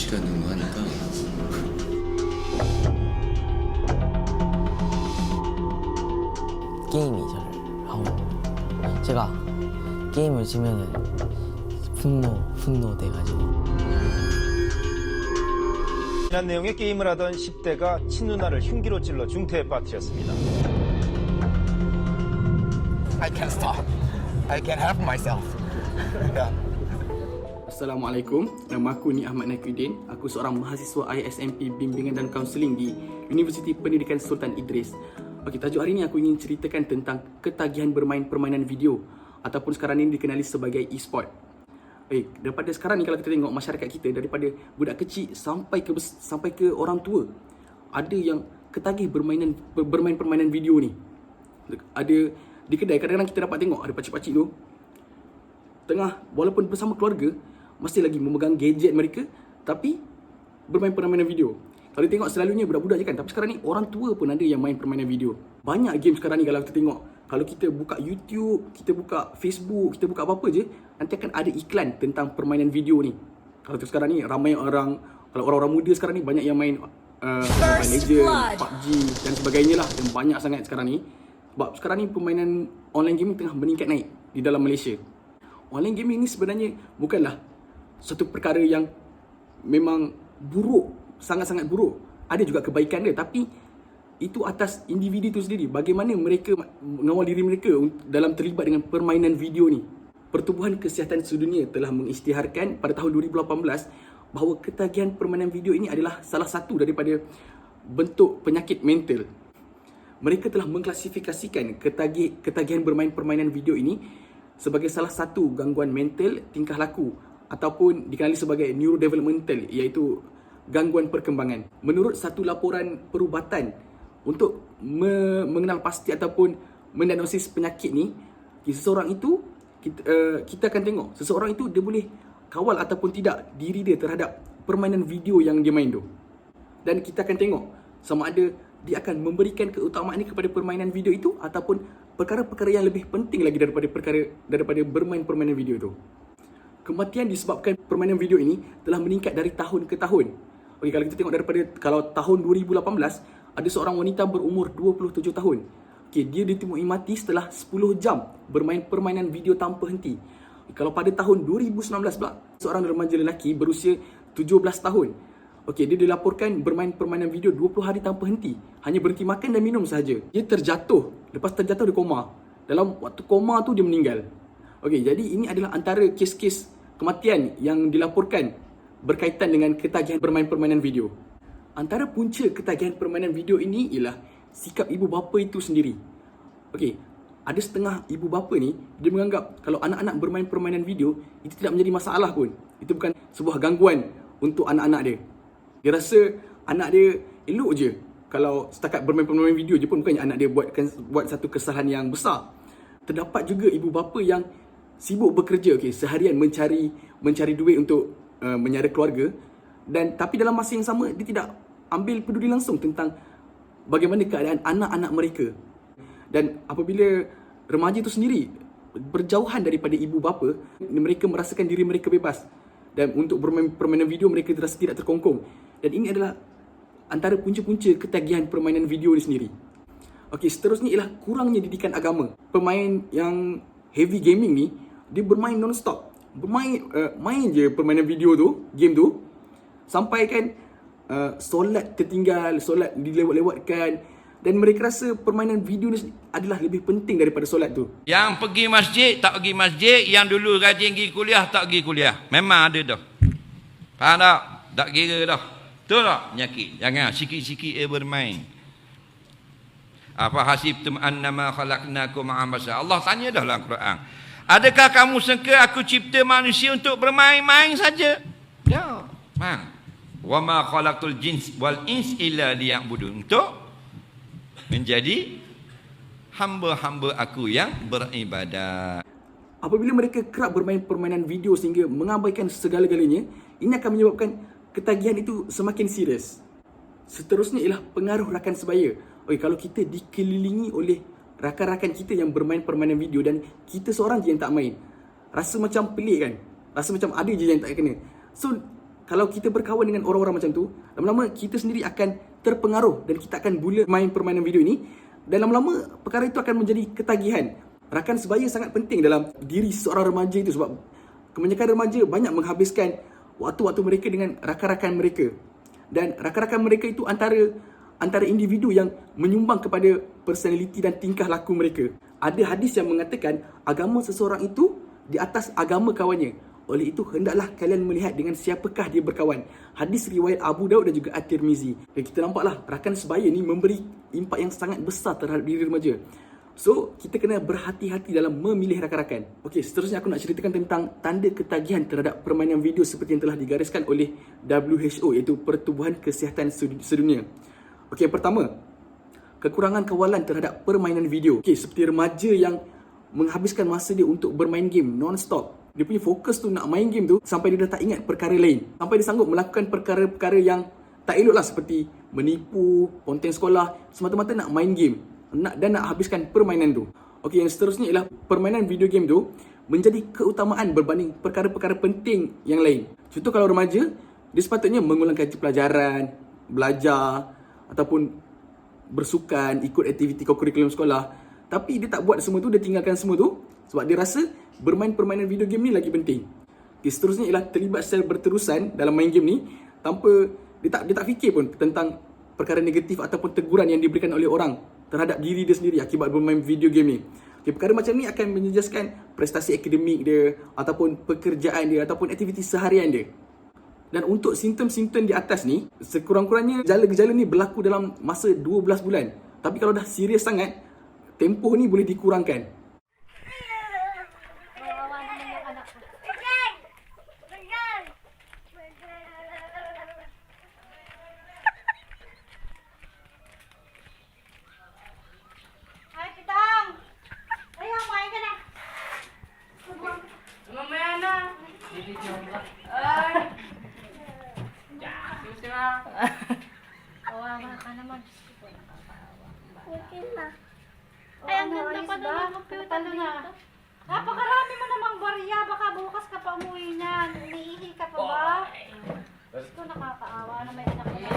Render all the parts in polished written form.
것이라는 거 하니까 게임이 저를 하고 제가 게임을 지면은 분노돼가지고 지난 내용의 게임을 하던 10대가 친누나를 흉기로 찔러 중태에 빠뜨렸습니다. I can't stop. I can't help myself. Assalamualaikum, nama aku Ni Ahmad Naikuddin. Aku seorang mahasiswa ISMP Bimbingan dan Kaunseling di Universiti Pendidikan Sultan Idris. Okey, tajuk hari ini aku ingin ceritakan tentang ketagihan bermain permainan video ataupun sekarang ini dikenali sebagai e-sport. Daripada sekarang ni kalau kita tengok masyarakat kita, daripada budak kecil sampai ke orang tua, ada yang ketagih bermain permainan video ni. Ada di kedai kadang-kadang kita dapat tengok ada pakcik-pakcik tu tengah walaupun bersama keluarga masih lagi memegang gadget mereka tapi bermain permainan video. Kalau tengok selalunya budak-budak je kan, tapi sekarang ni orang tua pun ada yang main permainan video. Banyak game sekarang ni kalau kita tengok. Kalau kita buka YouTube, kita buka Facebook, kita buka apa-apa je, nanti akan ada iklan tentang permainan video ni. Kalau sekarang ni ramai orang, kalau orang-orang muda sekarang ni banyak yang main Mobile Legends, PUBG dan sebagainya lah, yang banyak sangat sekarang ni. Sebab sekarang ni permainan online gaming tengah meningkat naik di dalam Malaysia. Online gaming ni sebenarnya bukanlah satu perkara yang memang buruk, sangat-sangat buruk. Ada juga kebaikan dia, tapi itu atas individu itu sendiri. Bagaimana mereka mengawal diri mereka dalam terlibat dengan permainan video ni. Pertubuhan Kesihatan Sedunia telah mengisytiharkan pada tahun 2018 bahawa ketagihan permainan video ini adalah salah satu daripada bentuk penyakit mental. Mereka telah mengklasifikasikan ketagihan bermain permainan video ini sebagai salah satu gangguan mental tingkah laku ataupun dikenali sebagai neurodevelopmental, iaitu gangguan perkembangan. Menurut satu laporan perubatan untuk mengenal pasti ataupun mendiagnosis penyakit ni, seseorang itu kita akan tengok seseorang itu dia boleh kawal ataupun tidak diri dia terhadap permainan video yang dia main tu. Dan kita akan tengok sama ada dia akan memberikan keutamaan ni kepada permainan video itu ataupun perkara-perkara yang lebih penting lagi daripada bermain permainan video itu. Kematian disebabkan permainan video ini telah meningkat dari tahun ke tahun. Okey, kalau kita tengok kalau tahun 2018 ada seorang wanita berumur 27 tahun. Okey, dia ditemui mati setelah 10 jam bermain permainan video tanpa henti. Kalau pada tahun 2019 pula, seorang remaja lelaki berusia 17 tahun. Okey, dia dilaporkan bermain permainan video 20 hari tanpa henti. Hanya berhenti makan dan minum sahaja. Dia terjatuh. Lepas terjatuh dia koma. Dalam waktu koma tu dia meninggal. Okey, jadi ini adalah antara kes-kes kematian yang dilaporkan berkaitan dengan ketagihan bermain permainan video. Antara punca ketagihan permainan video ini ialah sikap ibu bapa itu sendiri. Okey, ada setengah ibu bapa ni dia menganggap kalau anak-anak bermain permainan video itu tidak menjadi masalah pun. Itu bukan sebuah gangguan untuk anak-anak dia. Dia rasa anak dia elok je kalau setakat bermain permainan video je pun, bukannya anak dia buat satu kesalahan yang besar. Terdapat juga ibu bapa yang sibuk bekerja, okey, seharian mencari duit untuk menyara keluarga, dan tapi dalam masa yang sama dia tidak ambil peduli langsung tentang bagaimana keadaan anak-anak mereka. Dan apabila remaja itu sendiri berjauhan daripada ibu bapa, mereka merasakan diri mereka bebas, dan untuk bermain permainan video mereka terasa tidak terkongkong. Dan ini adalah antara punca-punca ketagihan permainan video ni sendiri. Okey, seterusnya ialah kurangnya didikan agama. Pemain yang heavy gaming ni, dia bermain non-stop. Main je permainan video tu, game tu, sampai kan solat tertinggal, solat dilewat-lewatkan, dan mereka rasa permainan video ni adalah lebih penting daripada solat tu. Yang pergi masjid tak pergi masjid, yang dulu rajin pergi kuliah tak pergi kuliah. Memang ada dah. Faham tak? Tak kira dah. Betul tak? Penyakit. Jangan sikit-sikit bermain. Apa hasibtum annama khalaqnakum abasa. Allah tanya dah dalam Quran. Adakah kamu sangka aku cipta manusia untuk bermain-main saja? Ya. Faham? Wa ma khalaqtul jins wal ins illa liya'budun. Untuk menjadi hamba-hamba aku yang beribadat. Apabila mereka kerap bermain permainan video sehingga mengabaikan segala-galanya, ini akan menyebabkan ketagihan itu semakin serius. Seterusnya ialah pengaruh rakan sebaya. Okey, kalau kita dikelilingi oleh rakan-rakan kita yang bermain permainan video dan kita seorang je yang tak main, rasa macam pelik kan? Rasa macam ada je yang tak kena. So, kalau kita berkawan dengan orang-orang macam tu, lama-lama kita sendiri akan terpengaruh dan kita akan mula main permainan video ini, dan lama-lama perkara itu akan menjadi ketagihan. Rakan sebaya sangat penting dalam diri seorang remaja itu, sebab kebanyakan remaja banyak menghabiskan waktu-waktu mereka dengan rakan-rakan mereka. Dan rakan-rakan mereka itu antara individu yang menyumbang kepada personaliti dan tingkah laku mereka. Ada hadis yang mengatakan agama seseorang itu di atas agama kawannya. Oleh itu, hendaklah kalian melihat dengan siapakah dia berkawan. Hadis riwayat Abu Daud dan juga At-Tirmizi. Dan kita nampaklah rakan sebaya ni memberi impak yang sangat besar terhadap diri remaja. So, kita kena berhati-hati dalam memilih rakan-rakan. Okey, seterusnya aku nak ceritakan tentang tanda ketagihan terhadap permainan video seperti yang telah digariskan oleh WHO, iaitu Pertubuhan Kesihatan Sedunia. Okey, yang pertama, kekurangan kawalan terhadap permainan video. Okey, seperti remaja yang menghabiskan masa dia untuk bermain game non-stop. Dia punya fokus tu nak main game tu sampai dia dah tak ingat perkara lain. Sampai dia sanggup melakukan perkara-perkara yang tak elok lah, seperti menipu, ponteng sekolah, semata-mata nak main game dan nak habiskan permainan tu. Okey, yang seterusnya ialah permainan video game tu menjadi keutamaan berbanding perkara-perkara penting yang lain. Contoh, kalau remaja, dia sepatutnya mengulang kaji pelajaran, belajar ataupun bersukan, ikut aktiviti kurikulum sekolah. Tapi dia tak buat semua tu, dia tinggalkan semua tu sebab dia rasa bermain permainan video game ni lagi penting. Okay, seterusnya ialah terlibat secara berterusan dalam main game ni tanpa dia tak fikir pun tentang perkara negatif ataupun teguran yang diberikan oleh orang terhadap diri dia sendiri akibat bermain video game ni. Okay, perkara macam ni akan menjejaskan prestasi akademik dia ataupun pekerjaan dia ataupun aktiviti seharian dia. Dan untuk simptom-simptom di atas ni, sekurang-kurangnya gejala-gejala ni berlaku dalam masa 12 bulan. Tapi kalau dah serius sangat, tempoh ni boleh dikurangkan. Kawawa ka naman. Okay na. Ay, ang ganda pa naman computer dito. Napakarami mo namang barya. Baka bukas ka pa umuwi niyan. Umiihi ka pa ba? Ito nakakaawa na may anak na.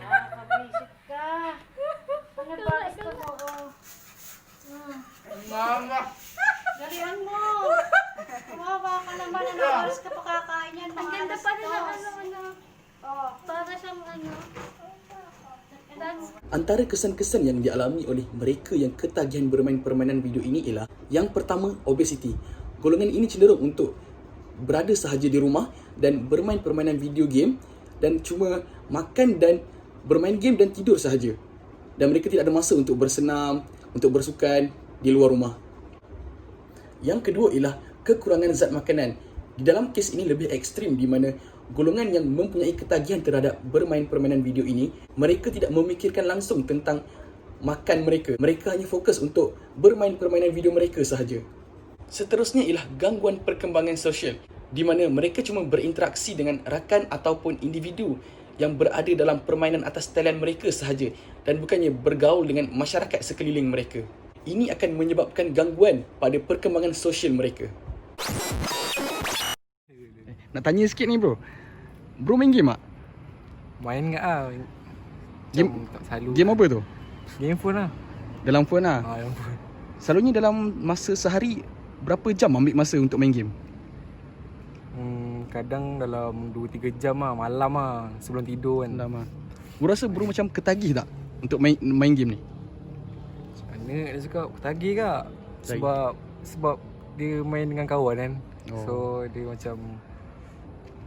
Nakakabisit ka. Ano ba? Gusto mo? Mama! Galian mo. Kawawa ka naman. Ano oras ka pa kakain yan? Ang ganda pa rin ang ano. Oh, para siyang ano. Antara kesan-kesan yang dialami oleh mereka yang ketagihan bermain permainan video ini ialah yang pertama, obesiti. Golongan ini cenderung untuk berada sahaja di rumah dan bermain permainan video game dan cuma makan dan bermain game dan tidur sahaja. Dan mereka tidak ada masa untuk bersenam, untuk bersukan di luar rumah. Yang kedua ialah kekurangan zat makanan. Di dalam kes ini lebih ekstrim, di mana golongan yang mempunyai ketagihan terhadap bermain permainan video ini, mereka tidak memikirkan langsung tentang makan mereka. Mereka hanya fokus untuk bermain permainan video mereka sahaja. Seterusnya ialah gangguan perkembangan sosial, di mana mereka cuma berinteraksi dengan rakan ataupun individu yang berada dalam permainan atas talian mereka sahaja dan bukannya bergaul dengan masyarakat sekeliling mereka. Ini akan menyebabkan gangguan pada perkembangan sosial mereka. Nak tanya sikit ni bro. Bro main game tak? Main enggak ah. Game Tak selalu. Game apa tu? Game phone lah. Dalam phone lah. Dalam phone. Selalunya dalam masa sehari berapa jam ambil masa untuk main game? Kadang dalam 2-3 jam lah, malam lah, sebelum tidur kan. Lama. Bro rasa bro macam ketagih tak untuk main game ni? Mana dia cakap ketagih kak. Sebab dia main dengan kawan kan. Oh. So dia macam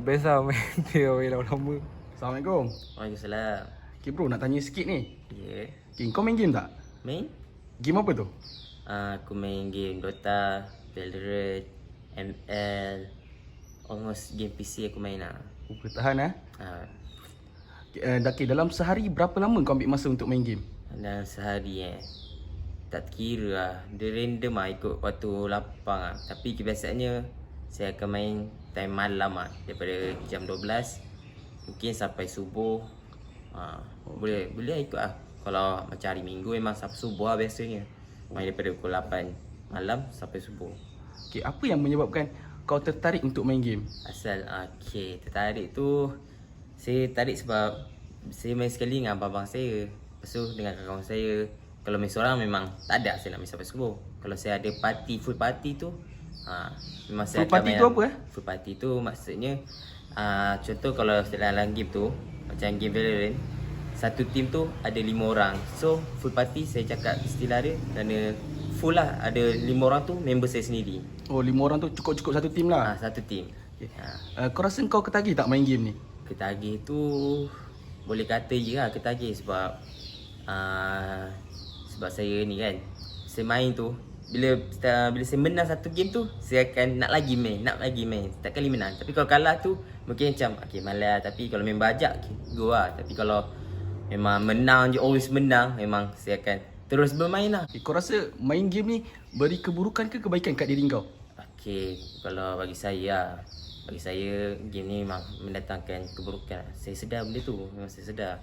best lah main dia main lama-lama. Assalamualaikum. Waalaikumsalam. Okay bro, nak tanya sikit ni. Ya. Okay, kau main game tak? Main? Game apa tu? Aku main game Dota, Valorant, ML. Almost game PC aku main lah. Tahan eh. Ah, Okay, dalam sehari berapa lama kau ambil masa untuk main game? dalam sehari tak kira lah. Dia random lah ikut waktu lapang lah. Tapi kebiasaannya saya akan main time malam lah. Daripada jam 12 mungkin sampai subuh. Boleh ikut lah. Kalau macam hari Minggu memang sampai subuh lah biasanya. Main daripada pukul 8 malam sampai subuh. Okay, apa yang menyebabkan kau tertarik untuk main game? Asal okay, tertarik tu saya tarik sebab saya main sekali dengan abang-abang saya. Lepas tu dengan kawan saya. Kalau main seorang memang tak ada saya nak main sampai subuh. Kalau saya ada party, full party tu memang saya Full akan party main. tu apa Full party tu maksudnya contoh kalau dalam game tu macam game Valorant, satu team tu ada 5 orang. So full party saya cakap istilah dia kerana full lah, ada 5 orang tu member saya sendiri. Oh, 5 orang tu cukup-cukup satu team lah. Satu team. Okay. Kau rasa kau ketagih tak main game ni? Ketagih tu boleh kata je lah ketagih sebab sebab saya ni kan, saya main tu bila saya menang satu game tu saya akan nak lagi main. Setiap kali menang. Tapi kalau kalah tu mungkin macam okay malas, tapi kalau main bajak okay, go lah. Tapi kalau memang menang je, always menang, memang saya akan terus bermain lah. Kau rasa main game ni beri keburukan ke kebaikan kat diri kau? Okay, kalau bagi saya game ni memang mendatangkan keburukan. Saya sedar benda tu, memang saya sedar.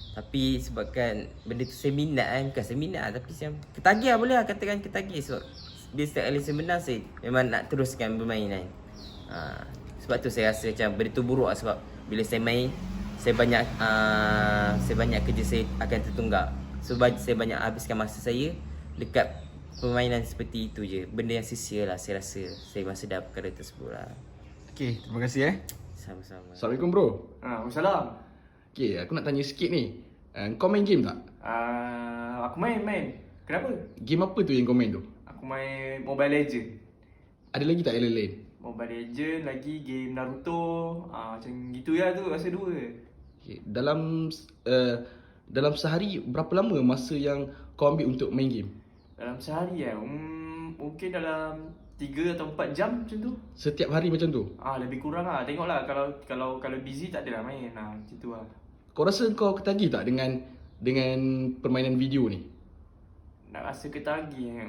Tapi sebabkan benda tu saya minat kan, bukan saya minat tapi saya ketagih lah, boleh lah katakan ketagih. Sebab dia setiap kali saya menang saya memang nak teruskan bermain kan. Sebab tu saya rasa macam benda tu buruk lah, sebab bila saya main saya banyak kerja saya akan tertunggak. Sebab saya banyak habiskan masa saya dekat permainan seperti itu je. Benda yang sia-sia lah saya rasa. Saya memang sedar perkara tersebut lah. Okay, terima kasih Sama-sama. Assalamualaikum bro. Waalaikumsalam. Okay, aku nak tanya sikit ni. Kau main game tak? Aku main. Kenapa? Game apa tu yang kau main tu? Aku main Mobile Legend. Ada lagi tak yang lain? Mobile Legend, lagi game Naruto. Macam gitu ya tu, rasa 2. Okay, dalam sehari berapa lama masa yang kau ambil untuk main game? Dalam sehari mungkin dalam 3 atau 4 jam macam tu. Setiap hari macam tu? Lebih kurang lah. Tengoklah kalau busy tak adalah main. Macam tu lah. Kau rasa kau ketagih tak dengan permainan video ni? Nak rasa ketagih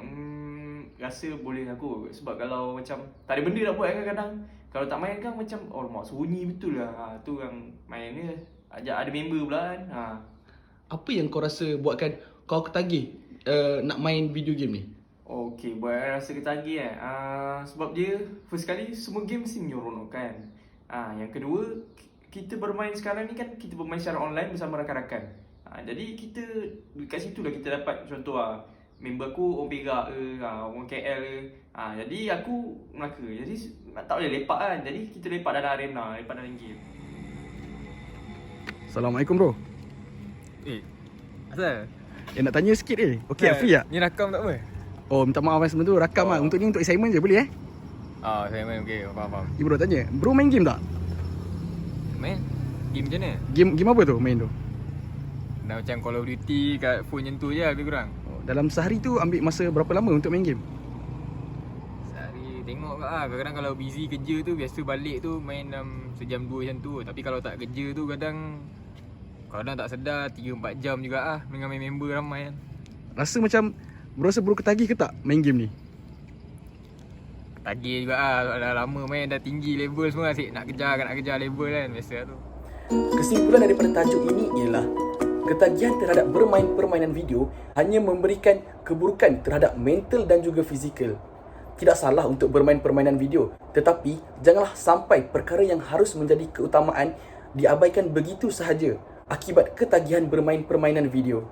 rasa boleh aku. Sebab kalau macam tak ada benda nak buat kadang-kadang, kalau tak main kan macam mak sunyi betul lah. Tu yang main ni ajak ada member pula kan. Apa yang kau rasa buatkan kau ketagih nak main video game ni? Okay, buat rasa ketagih sebab dia first kali semua game mesti menyeronokkan. Yang kedua, kita bermain sekarang ni kan kita bermain secara online bersama rakan-rakan. Jadi kita dekat situ lah kita dapat contoh member aku orang Perak ke, orang KL ke. Jadi aku Melaka. Jadi tak boleh lepak kan. Jadi kita lepak dalam arena, lepak dalam game. Assalamualaikum bro. Asal? Nak tanya sikit Okay, free tak? Ni rakam tak apa? Oh, minta maaf sebelum tu rakam lah. Untuk ni untuk assignment je boleh Saya main okay, faham. Bro tanya, bro main game tak? Main? Game macam mana? Game apa tu main tu? Dah macam Call of Duty kat phone macam tu je lebih kurang. Dalam sehari tu ambil masa berapa lama untuk main game? Sehari tengok kat kadang-kadang kalau busy kerja tu biasa balik tu main dalam sejam 2 macam tu. Tapi kalau tak kerja tu kadang tak sedar 3-4 jam juga dengan main member ramai kan. Rasa macam bro rasa bro ketagih ke tak main game ni? Ketagih juga dah lama main, dah tinggi level semua, asyik nak kejar level kan, biasa tu. Kesimpulan daripada tajuk ini ialah ketagihan terhadap bermain permainan video hanya memberikan keburukan terhadap mental dan juga fizikal. Tidak salah untuk bermain permainan video, tetapi janganlah sampai perkara yang harus menjadi keutamaan diabaikan begitu sahaja akibat ketagihan bermain permainan video.